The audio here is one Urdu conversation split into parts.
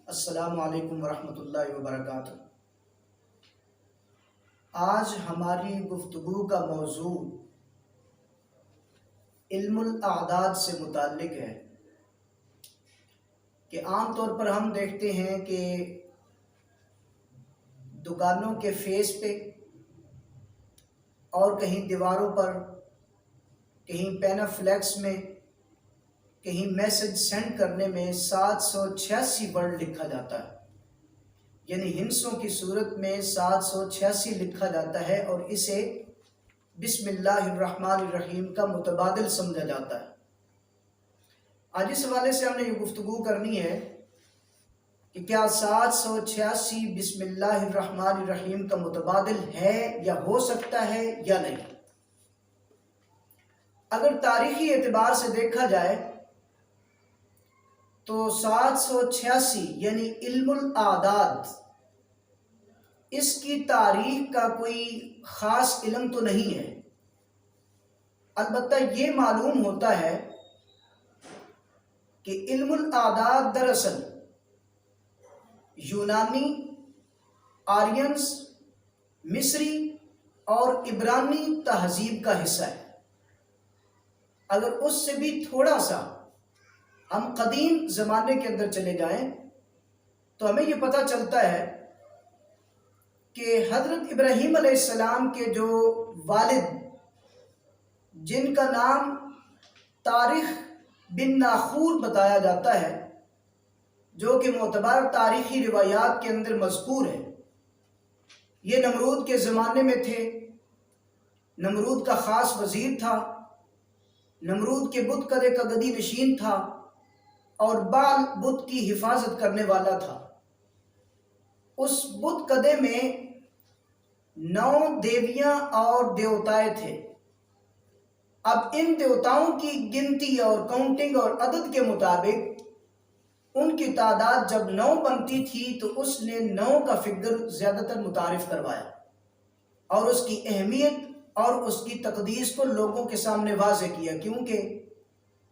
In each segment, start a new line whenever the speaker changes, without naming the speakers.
السلام علیکم ورحمۃ اللہ وبرکاتہ۔ آج ہماری گفتگو کا موضوع علم الاعداد سے متعلق ہے کہ عام طور پر ہم دیکھتے ہیں کہ دکانوں کے فیس پہ اور کہیں دیواروں پر، کہیں پینا فلیکس میں، کہیں میسج سینڈ کرنے میں 786 ورڈ لکھا جاتا ہے، یعنی ہندسوں کی صورت میں 786 لکھا جاتا ہے اور اسے بسم اللہ الرحمن الرحیم کا متبادل سمجھا جاتا ہے۔ آج اس حوالے سے ہم نے یہ گفتگو کرنی ہے کہ کیا 786 بسم اللہ الرحمن الرحیم کا متبادل ہے یا ہو سکتا ہے یا نہیں۔ اگر تاریخی اعتبار سے دیکھا جائے تو 786 یعنی علم الاعداد، اس کی تاریخ کا کوئی خاص علم تو نہیں ہے، البتہ یہ معلوم ہوتا ہے کہ علم الاعداد دراصل یونانی، آرینز، مصری اور عبرانی تہذیب کا حصہ ہے۔ اگر اس سے بھی تھوڑا سا ہم قدیم زمانے کے اندر چلے جائیں تو ہمیں یہ پتہ چلتا ہے کہ حضرت ابراہیم علیہ السلام کے جو والد، جن کا نام طارخ بن ناخور بتایا جاتا ہے، جو کہ معتبر تاریخی روایات کے اندر مذکور ہے، یہ نمرود کے زمانے میں تھے۔ نمرود کا خاص وزیر تھا، نمرود کے بت کدے کا گدی نشین تھا اور بال بت کی حفاظت کرنے والا تھا۔ اس بت کدے میں 9 دیویاں اور دیوتائے تھے۔ اب ان دیوتاؤں کی گنتی اور کاؤنٹنگ اور عدد کے مطابق ان کی تعداد جب 9 بنتی تھی تو اس نے 9 کا فگر زیادہ تر متعارف کروایا اور اس کی اہمیت اور اس کی تقدیس کو لوگوں کے سامنے واضح کیا، کیونکہ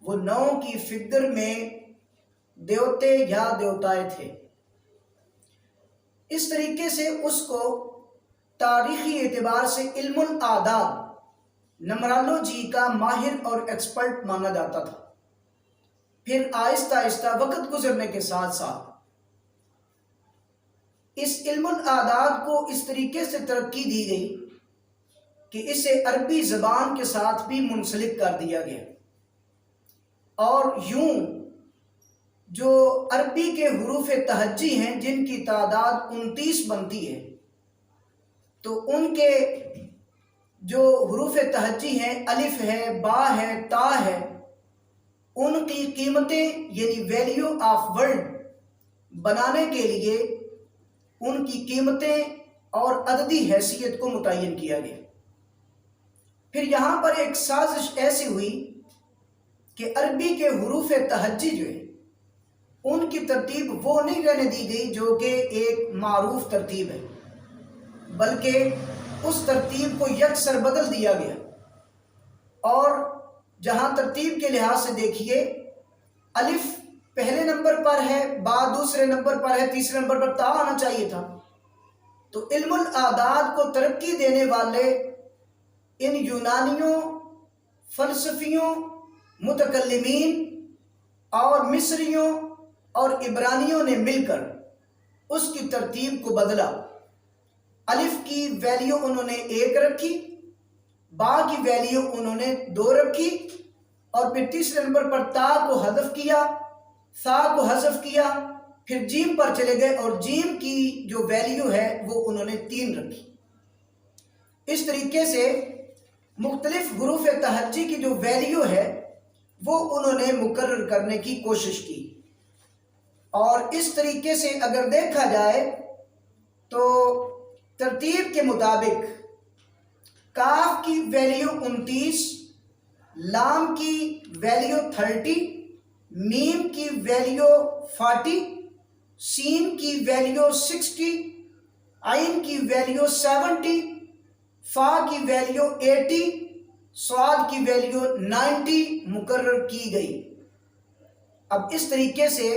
وہ 9 کی فگر میں دیوتے یا دیوتائے تھے۔ اس طریقے سے اس کو تاریخی اعتبار سے علم الاعداد، نمرالوجی کا ماہر اور ایکسپرٹ مانا جاتا تھا۔ پھر آہستہ آہستہ وقت گزرنے کے ساتھ ساتھ اس علم الاعداد کو اس طریقے سے ترقی دی گئی کہ اسے عربی زبان کے ساتھ بھی منسلک کر دیا گیا، اور یوں جو عربی کے حروف تہجی ہیں جن کی تعداد 29 بنتی ہے، تو ان کے جو حروف تہجی ہیں، الف ہے، با ہے، تا ہے، ان کی قیمتیں یعنی ویلیو آف ورڈ بنانے کے لیے ان کی قیمتیں اور عددی حیثیت کو متعین کیا گیا۔ پھر یہاں پر ایک سازش ایسی ہوئی کہ عربی کے حروف تہجی جو ہیں ان کی ترتیب وہ نہیں رہنے دی گئی جو کہ ایک معروف ترتیب ہے، بلکہ اس ترتیب کو یکسر بدل دیا گیا، اور جہاں ترتیب کے لحاظ سے دیکھیے الف پہلے نمبر پر ہے، با دوسرے نمبر پر ہے، تیسرے نمبر پر تا آنا چاہیے تھا۔ تو علم الاعداد کو ترقی دینے والے ان یونانیوں، فلسفیوں، متکلمین اور مصریوں اور عبرانیوں نے مل کر اس کی ترتیب کو بدلا۔ الف کی ویلیو انہوں نے 1 رکھی، با کی ویلیو انہوں نے 2 رکھی، اور پھر تیسرے نمبر پر تا کو حذف کیا، ثا کو حذف کیا، پھر جیم پر چلے گئے اور جیم کی جو ویلیو ہے وہ انہوں نے 3 رکھی۔ اس طریقے سے مختلف حروف تہجی کی جو ویلیو ہے وہ انہوں نے مقرر کرنے کی کوشش کی، اور اس طریقے سے اگر دیکھا جائے تو ترتیب کے مطابق کاف کی ویلیو 29، لام کی ویلیو 30، میم کی ویلیو 40، سین کی ویلیو 60، عین کی ویلیو 70، فا کی ویلیو 80، صاد کی ویلیو 90 مقرر کی گئی۔ اب اس طریقے سے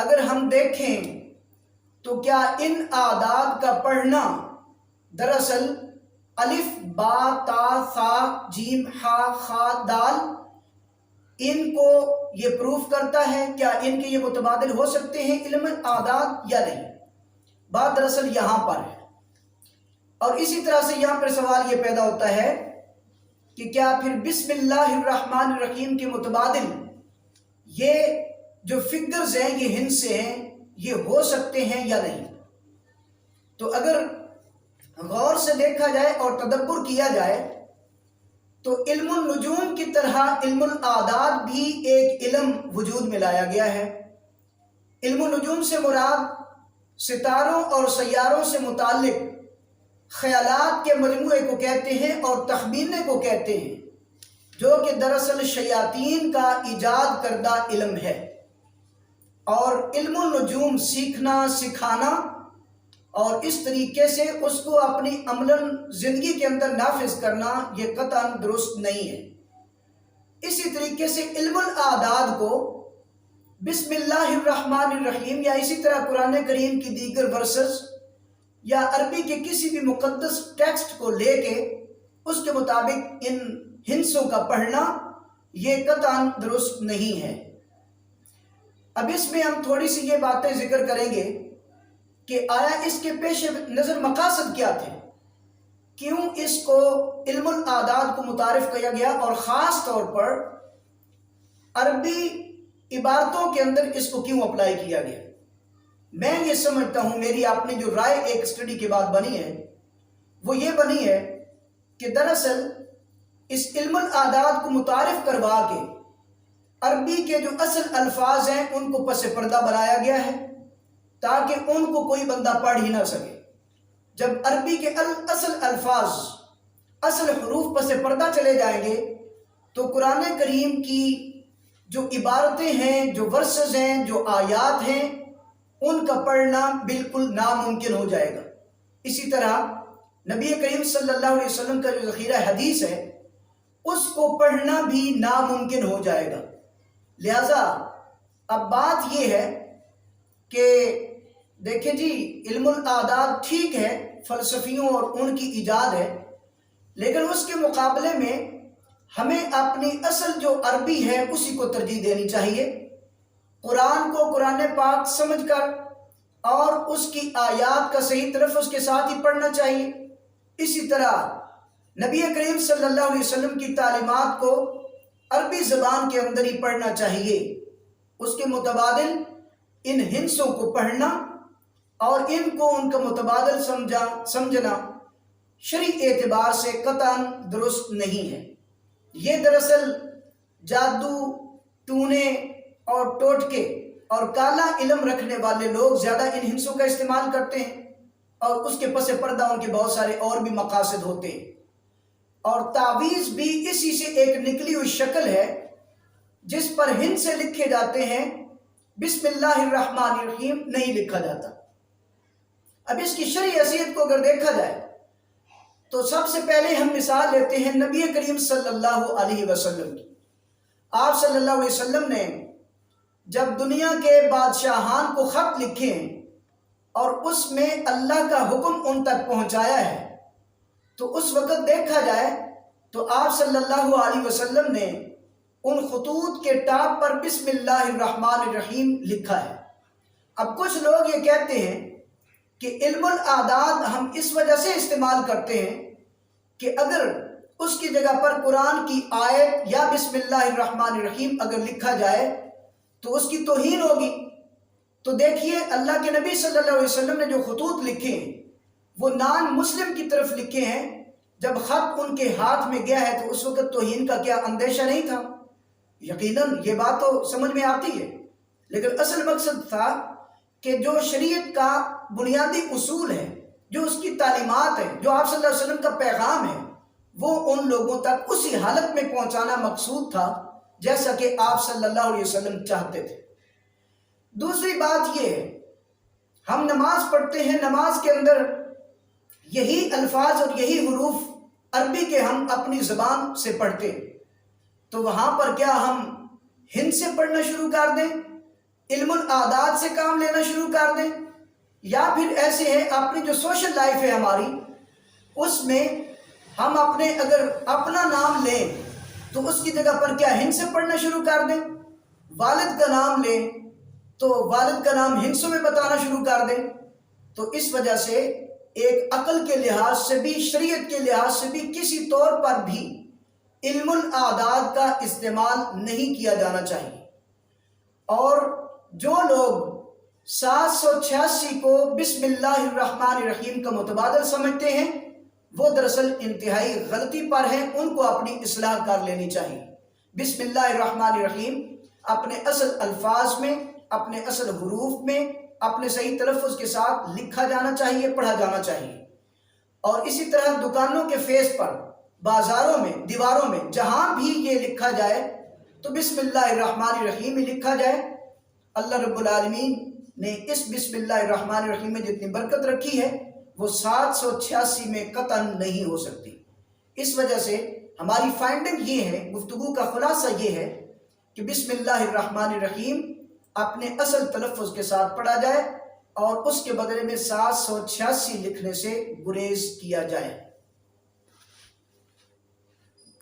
اگر ہم دیکھیں تو کیا ان اعداد کا پڑھنا دراصل الف با تا ثا جیم ہا خا دال ان کو یہ پروف کرتا ہے؟ کیا ان کے یہ متبادل ہو سکتے ہیں علم اعداد یا نہیں؟ بات دراصل یہاں پر ہے۔ اور اسی طرح سے یہاں پر سوال یہ پیدا ہوتا ہے کہ کیا پھر بسم اللہ الرحمن الرحیم کے متبادل یہ جو فگرز ہیں، یہ ہندسے ہیں، یہ ہو سکتے ہیں یا نہیں؟ تو اگر غور سے دیکھا جائے اور تدبر کیا جائے تو علم النجوم کی طرح علم الاعداد بھی ایک علم وجود میں لایا گیا ہے۔ علم النجوم سے مراد ستاروں اور سیاروں سے متعلق خیالات کے مجموعے کو کہتے ہیں اور تخمینے کو کہتے ہیں، جو کہ دراصل شیاطین کا ایجاد کردہ علم ہے۔ اور علم النجوم سیکھنا، سکھانا اور اس طریقے سے اس کو اپنی عملاً زندگی کے اندر نافذ کرنا یہ قطعاً درست نہیں ہے۔ اسی طریقے سے علم الاعداد کو بسم اللہ الرحمن الرحیم یا اسی طرح قرآن کریم کی دیگر ورسز یا عربی کے کسی بھی مقدس ٹیکسٹ کو لے کے اس کے مطابق ان ہندسوں کا پڑھنا یہ قطعاً درست نہیں ہے۔ اب اس میں ہم تھوڑی سی یہ باتیں ذکر کریں گے کہ آیا اس کے پیش نظر مقاصد کیا تھے، کیوں اس کو علم الاعداد کو متعارف کیا گیا اور خاص طور پر عربی عبارتوں کے اندر اس کو کیوں اپلائی کیا گیا۔ میں یہ سمجھتا ہوں، میری اپنی جو رائے ایک اسٹڈی کے بعد بنی ہے وہ یہ بنی ہے کہ دراصل اس علم الاعداد کو متعارف کروا کے عربی کے جو اصل الفاظ ہیں ان کو پس پردہ بنایا گیا ہے تاکہ ان کو کوئی بندہ پڑھ ہی نہ سکے۔ جب عربی کے اصل الفاظ، اصل حروف پس پردہ چلے جائیں گے تو قرآن کریم کی جو عبارتیں ہیں، جو ورسز ہیں، جو آیات ہیں، ان کا پڑھنا بالکل ناممکن ہو جائے گا۔ اسی طرح نبی کریم صلی اللہ علیہ وسلم کا جو ذخیرہ حدیث ہے اس کو پڑھنا بھی ناممکن ہو جائے گا۔ لہذا اب بات یہ ہے کہ دیکھیں جی، علم الاعداد ٹھیک ہے، فلسفیوں اور ان کی ایجاد ہے، لیکن اس کے مقابلے میں ہمیں اپنی اصل جو عربی ہے اسی کو ترجیح دینی چاہیے۔ قرآن کو قرآن پاک سمجھ کر اور اس کی آیات کا صحیح تلفظ کے ساتھ ہی پڑھنا چاہیے۔ اسی طرح نبی کریم صلی اللہ علیہ وسلم کی تعلیمات کو عربی زبان کے اندر ہی پڑھنا چاہیے۔ اس کے متبادل ان ہندسوں کو پڑھنا اور ان کو ان کا متبادل سمجھنا شرعی اعتبار سے قطعاً درست نہیں ہے۔ یہ دراصل جادو، ٹونے اور ٹوٹکے اور کالا علم رکھنے والے لوگ زیادہ ان ہندسوں کا استعمال کرتے ہیں، اور اس کے پس پردہ ان کے بہت سارے اور بھی مقاصد ہوتے ہیں۔ اور تعویذ بھی اسی سے ایک نکلی ہوئی شکل ہے جس پر ہند سے لکھے جاتے ہیں، بسم اللہ الرحمن الرحیم نہیں لکھا جاتا۔ اب اس کی شرعی حیثیت کو اگر دیکھا جائے تو سب سے پہلے ہم مثال لیتے ہیں نبی کریم صلی اللہ علیہ وسلم کی۔ آپ صلی اللہ علیہ وسلم نے جب دنیا کے بادشاہان کو خط لکھے اور اس میں اللہ کا حکم ان تک پہنچایا ہے، تو اس وقت دیکھا جائے تو آپ صلی اللہ علیہ وسلم نے ان خطوط کے ٹاپ پر بسم اللہ الرحمن الرحیم لکھا ہے۔ اب کچھ لوگ یہ کہتے ہیں کہ علم الاعداد ہم اس وجہ سے استعمال کرتے ہیں کہ اگر اس کی جگہ پر قرآن کی آیت یا بسم اللہ الرحمن الرحیم اگر لکھا جائے تو اس کی توہین ہوگی۔ تو دیکھیے، اللہ کے نبی صلی اللہ علیہ وسلم نے جو خطوط لکھے ہیں وہ نان مسلم کی طرف لکھے ہیں۔ جب خط ان کے ہاتھ میں گیا ہے تو اس وقت توہین کا کیا اندیشہ نہیں تھا؟ یقیناً یہ بات تو سمجھ میں آتی ہے، لیکن اصل مقصد تھا کہ جو شریعت کا بنیادی اصول ہے، جو اس کی تعلیمات ہیں، جو آپ صلی اللہ علیہ وسلم کا پیغام ہے، وہ ان لوگوں تک اسی حالت میں پہنچانا مقصود تھا جیسا کہ آپ صلی اللہ علیہ وسلم چاہتے تھے۔ دوسری بات یہ ہے، ہم نماز پڑھتے ہیں، نماز کے اندر یہی الفاظ اور یہی حروف عربی کے ہم اپنی زبان سے پڑھتے ہیں، تو وہاں پر کیا ہم ہند سے پڑھنا شروع کر دیں؟ علم العادات سے کام لینا شروع کر دیں، یا پھر ایسے ہے اپنی جو سوشل لائف ہے ہماری، اس میں ہم اگر اپنا نام لیں تو اس کی جگہ پر کیا ہند سے پڑھنا شروع کر دیں، والد کا نام لیں تو والد کا نام ہندسوں میں بتانا شروع کر دیں۔ تو اس وجہ سے ایک عقل کے لحاظ سے بھی، شریعت کے لحاظ سے بھی کسی طور پر بھی علم العادات کا استعمال نہیں کیا جانا چاہیے۔ اور جو لوگ 786 کو بسم اللہ الرحمن الرحیم کا متبادل سمجھتے ہیں وہ دراصل انتہائی غلطی پر ہیں، ان کو اپنی اصلاح کر لینی چاہیے۔ بسم اللہ الرحمن الرحیم اپنے اصل الفاظ میں، اپنے اصل حروف میں، اپنے صحیح تلفظ کے ساتھ لکھا جانا چاہیے، پڑھا جانا چاہیے۔ اور اسی طرح دکانوں کے فیس پر، بازاروں میں، دیواروں میں جہاں بھی یہ لکھا جائے تو بسم اللہ الرحمن الرحیم ہی لکھا جائے۔ اللہ رب العالمین نے اس بسم اللہ الرحمن الرحیم میں جتنی برکت رکھی ہے وہ 786 میں قطعاً نہیں ہو سکتی۔ اس وجہ سے ہماری فائنڈنگ یہ ہے، گفتگو کا خلاصہ یہ ہے کہ بسم اللہ الرحمن الرحیم اپنے اصل تلفظ کے ساتھ پڑھا جائے اور اس کے بدلے میں 786 لکھنے سے گریز کیا جائے۔